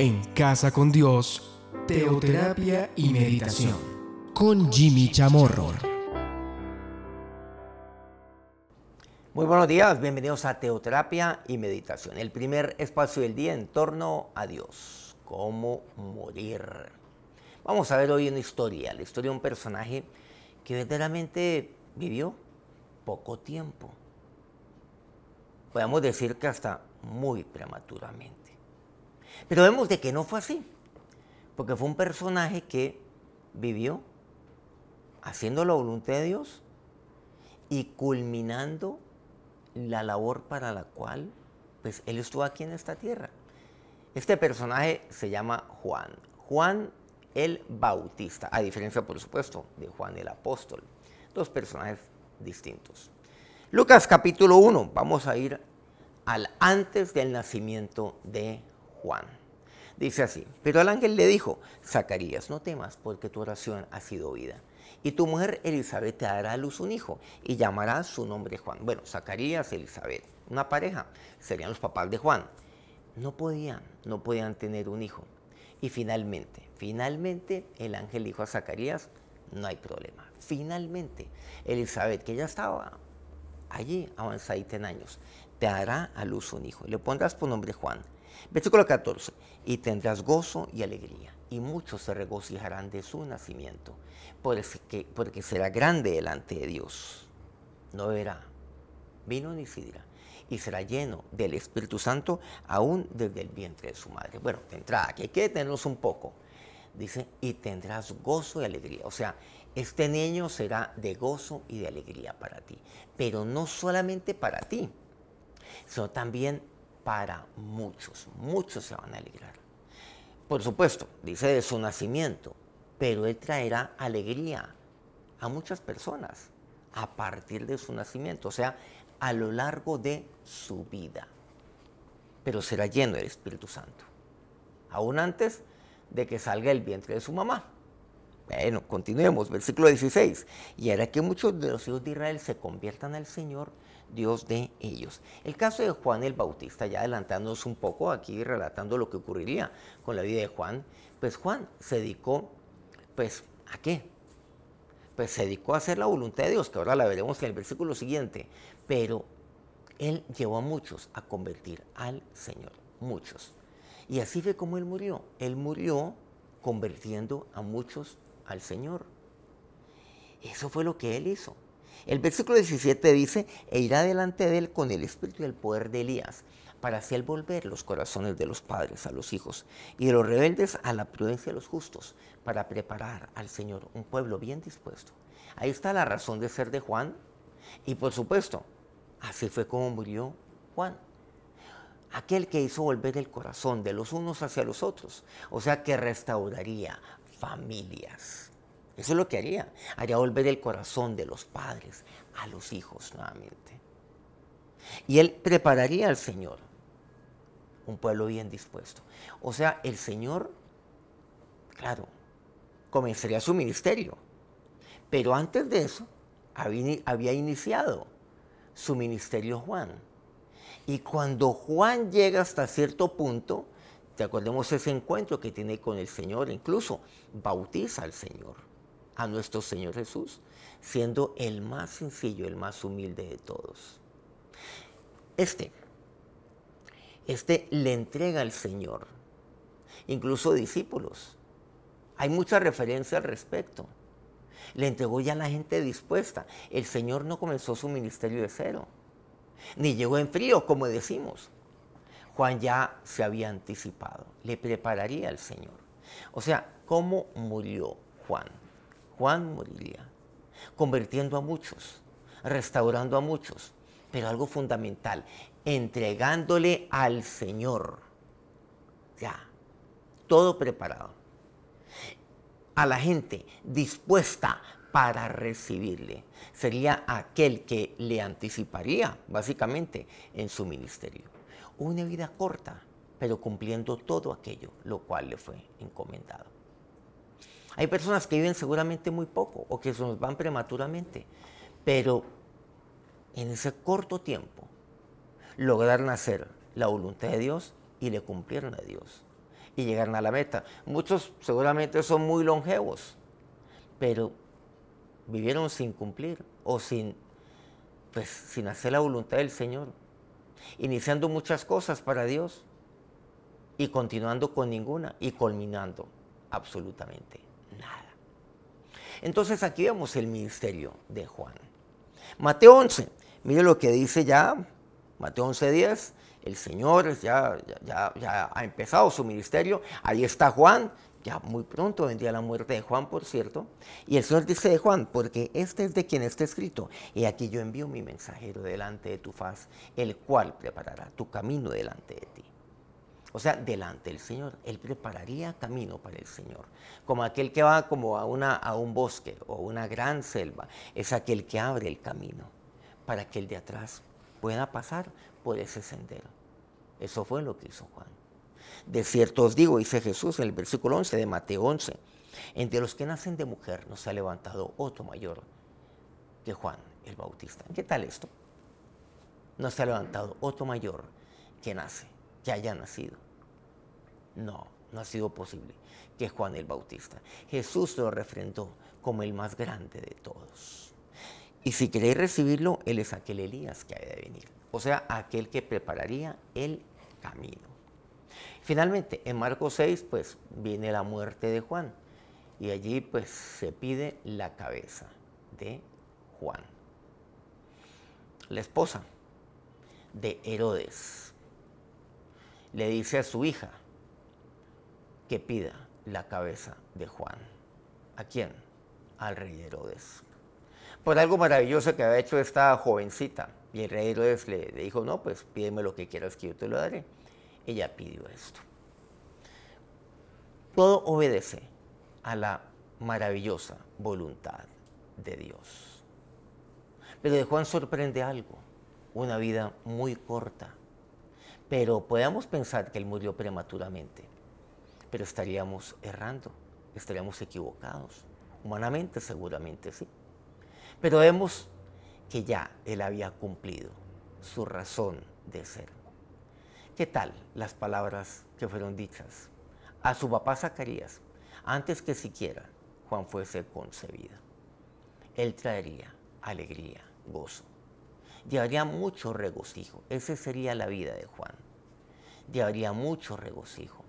En Casa con Dios, teoterapia y meditación. Con Jimmy Chamorro. Muy buenos días, bienvenidos a Teoterapia y Meditación, el primer espacio del día en torno a Dios. ¿Cómo morir? Vamos a ver hoy una historia, la historia de un personaje que verdaderamente vivió poco tiempo. Podemos decir que hasta muy prematuramente. Pero vemos de que no fue así, porque fue un personaje que vivió haciendo la voluntad de Dios y culminando la labor para la cual pues, él estuvo aquí en esta tierra. Este personaje se llama Juan, Juan el Bautista, a diferencia, por supuesto, de Juan el Apóstol. Dos personajes distintos. Lucas capítulo 1, vamos a ir al antes del nacimiento de Juan. Dice así: pero el ángel le dijo: Zacarías, no temas, porque tu oración ha sido oída. Y tu mujer Elizabeth te dará a luz un hijo, y llamarás su nombre Juan. Bueno, Zacarías, Elizabeth, una pareja, serían los papás de Juan. No podían tener un hijo. Y finalmente, el ángel dijo a Zacarías: no hay problema. Finalmente, Elizabeth, que ya estaba allí avanzadita en años, te dará a luz un hijo. Le pondrás por nombre Juan. Versículo 14. Y tendrás gozo y alegría, y muchos se regocijarán de su nacimiento, porque será grande delante de Dios. No beberá vino ni sidra, y será lleno del Espíritu Santo aún desde el vientre de su madre. Bueno, de entrada, que hay que detenernos un poco. Dice, y tendrás gozo y alegría. O sea, este niño será de gozo y de alegría para ti. Pero no solamente para ti, sino también para muchos. Muchos se van a alegrar. Por supuesto, dice de su nacimiento, pero él traerá alegría a muchas personas a partir de su nacimiento, o sea, a lo largo de su vida. Pero será lleno del Espíritu Santo, aún antes de que salga del vientre de su mamá. Bueno, continuemos, versículo 16. Y hará que muchos de los hijos de Israel se conviertan al Señor, Dios de ellos. El caso de Juan el Bautista, ya adelantándonos un poco aquí, relatando lo que ocurriría con la vida de Juan, pues Juan se dedicó, pues, ¿a qué? Pues se dedicó a hacer la voluntad de Dios, que ahora la veremos en el versículo siguiente, pero él llevó a muchos a convertir al Señor, muchos. Y así fue como él murió convirtiendo a muchos al Señor. Eso fue lo que él hizo. El versículo 17 dice, e irá delante de él con el espíritu y el poder de Elías, para hacer volver los corazones de los padres a los hijos, y de los rebeldes a la prudencia de los justos, para preparar al Señor un pueblo bien dispuesto. Ahí está la razón de ser de Juan, y por supuesto, así fue como murió Juan. Aquel que hizo volver el corazón de los unos hacia los otros, o sea que restauraría familias. Eso es lo que haría. Haría volver el corazón de los padres a los hijos nuevamente. Y él prepararía al Señor un pueblo bien dispuesto. O sea, el Señor, claro, comenzaría su ministerio. Pero antes de eso, había iniciado su ministerio Juan. Y cuando Juan llega hasta cierto punto, te acordemos ese encuentro que tiene con el Señor, incluso bautiza al Señor, a nuestro Señor Jesús, siendo el más sencillo, el más humilde de todos. Este le entrega al Señor, incluso discípulos. Hay mucha referencia al respecto. Le entregó ya a la gente dispuesta. El Señor no comenzó su ministerio de cero, ni llegó en frío, como decimos. Juan ya se había anticipado, le prepararía al Señor. O sea, ¿cómo murió Juan? Juan moriría convirtiendo a muchos, restaurando a muchos, pero algo fundamental, entregándole al Señor. Ya, todo preparado. A la gente dispuesta para recibirle. Sería aquel que le anticiparía, básicamente, en su ministerio. Una vida corta, pero cumpliendo todo aquello, lo cual le fue encomendado. Hay personas que viven seguramente muy poco o que se nos van prematuramente, pero en ese corto tiempo lograron hacer la voluntad de Dios y le cumplieron a Dios. y llegaron a la meta. Muchos seguramente son muy longevos, pero vivieron sin cumplir o sin hacer la voluntad del Señor, iniciando muchas cosas para Dios y continuando con ninguna y culminando absolutamente nada. Entonces aquí vemos el ministerio de Juan. Mateo 11, mire lo que dice ya, Mateo 11:10, el Señor ya ha empezado su ministerio, ahí está Juan, ya muy pronto vendría la muerte de Juan, por cierto, y el Señor dice de Juan, porque este es de quien está escrito, y aquí yo envío mi mensajero delante de tu faz, el cual preparará tu camino delante de ti. O sea, delante del Señor, Él prepararía camino para el Señor, como aquel que va como a un bosque o una gran selva, es aquel que abre el camino para que el de atrás pueda pasar por ese sendero. Eso fue lo que hizo Juan. De cierto os digo, dice Jesús en el versículo 11 de Mateo 11, entre los que nacen de mujer no se ha levantado otro mayor que Juan el Bautista. ¿Qué tal esto? No se ha levantado otro mayor que haya nacido. No ha sido posible que Juan el Bautista. Jesús lo refrendó como el más grande de todos. Y si queréis recibirlo, Él es aquel Elías que ha de venir. O sea, aquel que prepararía el camino. Finalmente, en Marcos 6, pues viene la muerte de Juan. Y allí pues se pide la cabeza de Juan. La esposa de Herodes le dice a su hija que pida la cabeza de Juan. ¿A quién? Al rey Herodes. Por algo maravilloso que había hecho esta jovencita. Y el rey Herodes le dijo, no, pues pídeme lo que quieras que yo te lo daré. Ella pidió esto. Todo obedece a la maravillosa voluntad de Dios. Pero de Juan sorprende algo, una vida muy corta. Pero podemos pensar que él murió prematuramente, pero estaríamos errando, estaríamos equivocados. Humanamente seguramente sí. Pero vemos que ya él había cumplido su razón de ser. ¿Qué tal las palabras que fueron dichas a su papá Zacarías antes que siquiera Juan fuese concebido? Él traería alegría, gozo, llevaría mucho regocijo. Esa sería la vida de Juan. Llevaría mucho regocijo.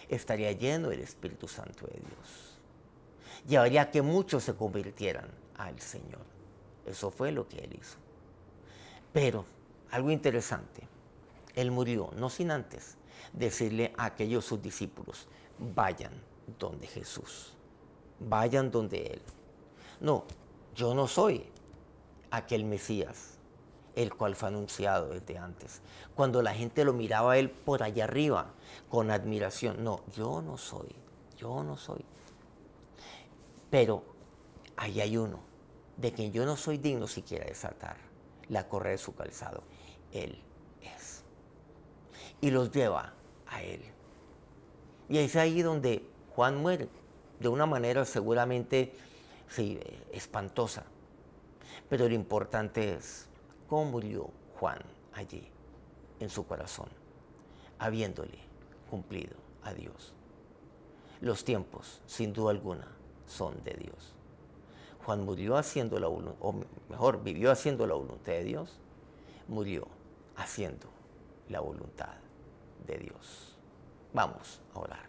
Estaría lleno del Espíritu Santo de Dios. Llevaría que muchos se convirtieran al Señor. Eso fue lo que él hizo. Pero algo interesante, él murió no sin antes decirle a aquellos sus discípulos, vayan donde Jesús, vayan donde Él. No, yo no soy aquel Mesías, el cual fue anunciado desde antes. Cuando la gente lo miraba a Él por allá arriba, con admiración. No, yo no soy. Pero ahí hay uno, de quien yo no soy digno siquiera de desatar la correa de su calzado. Él es. Y los lleva a Él. Y es ahí donde Juan muere, de una manera seguramente sí, espantosa. Pero lo importante es cómo murió Juan allí, en su corazón, habiéndole cumplido a Dios. Los tiempos, sin duda alguna, son de Dios. Juan murió haciendo la voluntad, o mejor, vivió haciendo la voluntad de Dios, murió haciendo la voluntad de Dios. Vamos a orar.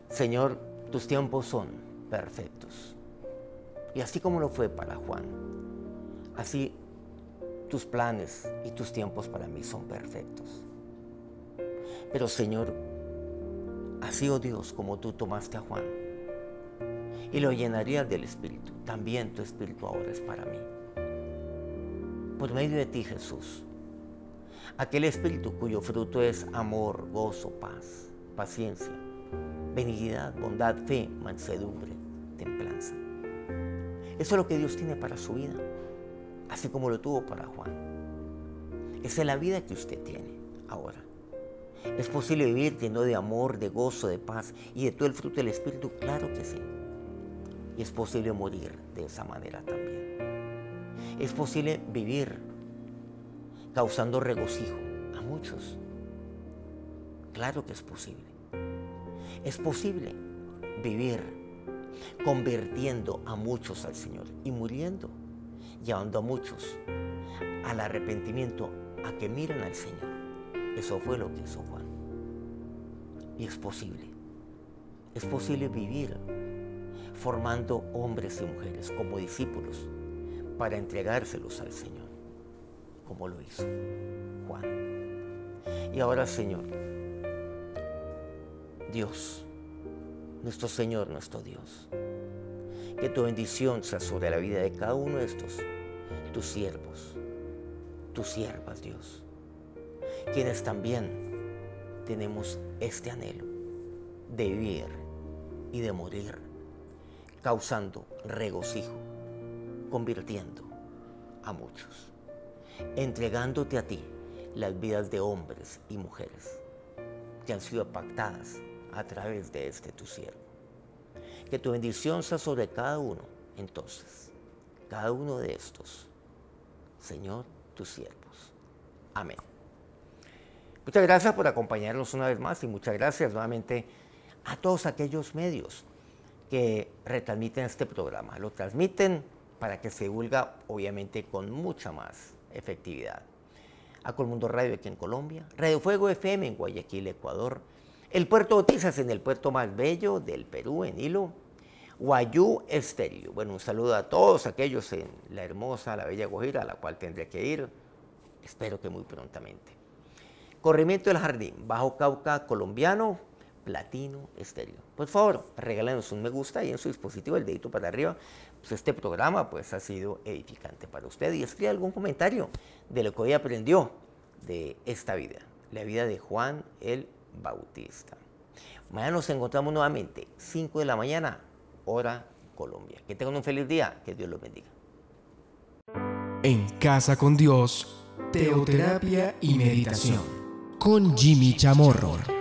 Señor, tus tiempos son perfectos. Y así como lo fue para Juan, así tus planes y tus tiempos para mí son perfectos. Pero Señor, así, oh Dios, como tú tomaste a Juan y lo llenarías del Espíritu, también tu Espíritu ahora es para mí. Por medio de ti, Jesús, aquel Espíritu cuyo fruto es amor, gozo, paz, paciencia, benignidad, bondad, fe, mansedumbre, templanza. Eso es lo que Dios tiene para su vida, así como lo tuvo para Juan. Esa es la vida que usted tiene ahora. ¿Es posible vivir lleno de amor, de gozo, de paz y de todo el fruto del Espíritu? Claro que sí. Y es posible morir de esa manera también. Es posible vivir causando regocijo a muchos. Claro que es posible. Es posible vivir convirtiendo a muchos al Señor y muriendo, llevando a muchos al arrepentimiento, a que miren al Señor. Eso fue lo que hizo Juan. Y es posible. Es posible vivir formando hombres y mujeres como discípulos para entregárselos al Señor, como lo hizo Juan. Y ahora, Señor, Dios, nuestro Señor, nuestro Dios, que tu bendición sea sobre la vida de cada uno de estos, tus siervos, tus siervas, Dios, quienes también tenemos este anhelo de vivir y de morir, causando regocijo, convirtiendo a muchos, entregándote a ti las vidas de hombres y mujeres que han sido pactadas a través de este tu siervo. Que tu bendición sea sobre cada uno, entonces, cada uno de estos, Señor, tus siervos. Amén. Muchas gracias por acompañarnos una vez más y muchas gracias nuevamente a todos aquellos medios que retransmiten este programa. Lo transmiten para que se divulga, obviamente, con mucha más efectividad. A Colmundo Radio aquí en Colombia, Radio Fuego FM en Guayaquil, Ecuador, El Puerto Noticias en el puerto más bello del Perú, en Hilo, Guayú Estéreo. Bueno, un saludo a todos aquellos en la hermosa, la bella Guajira, a la cual tendré que ir, espero que muy prontamente. Corrimiento del Jardín, Bajo Cauca colombiano, Platino Estéreo. Por favor, regálenos un me gusta y en su dispositivo el dedito para arriba. Pues este programa pues ha sido edificante para usted y escriba algún comentario de lo que hoy aprendió de esta vida, la vida de Juan el Bautista. Mañana nos encontramos nuevamente, 5 de la mañana, hora Colombia. Que tengan un feliz día, que Dios los bendiga. En Casa con Dios, teoterapia y meditación con Jimmy Chamorro.